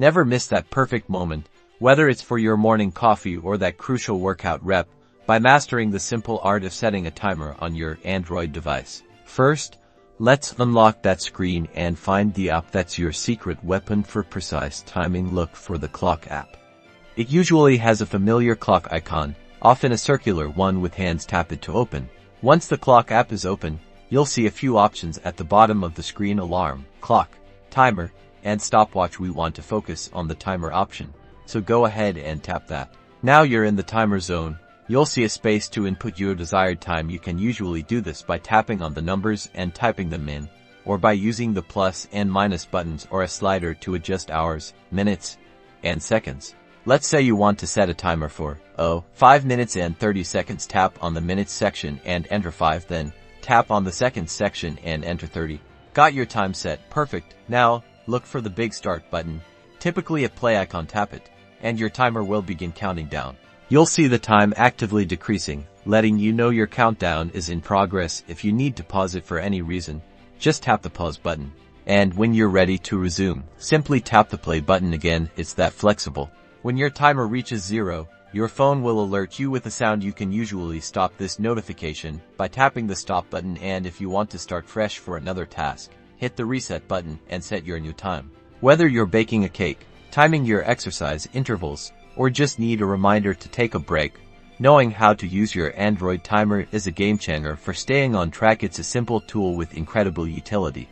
Never miss that perfect moment, whether it's for your morning coffee or that crucial workout rep, by mastering the simple art of setting a timer on your Android device. First, let's unlock that screen and find the app that's your secret weapon for precise timing. Look for the clock app. It usually has a familiar clock icon, often a circular one with hands. Tap it to open. Once the clock app is open, you'll see a few options at the bottom of the screen: alarm, clock, timer, and stopwatch. We want to focus on the timer option, so go ahead and tap that. Now you're in the timer zone. You'll see a space to input your desired time. You can usually do this by tapping on the numbers and typing them in, or by using the plus and minus buttons or a slider to adjust hours, minutes, and seconds. Let's say you want to set a timer for 5 minutes and 30 seconds. Tap on the minutes section and enter 5, then tap on the seconds section and enter 30. Got your time set. Perfect. Now, look for the big start button, typically a play icon. Tap it, and your timer will begin counting down. You'll see the time actively decreasing, letting you know your countdown is in progress. If you need to pause it for any reason, just tap the pause button. And when you're ready to resume, simply tap the play button again. It's that flexible. When your timer reaches 0, your phone will alert you with a sound. You can usually stop this notification by tapping the stop button, and if you want to start fresh for another task, hit the reset button and set your new time. Whether you're baking a cake, timing your exercise intervals, or just need a reminder to take a break, knowing how to use your Android timer is a game changer for staying on track. It's a simple tool with incredible utility.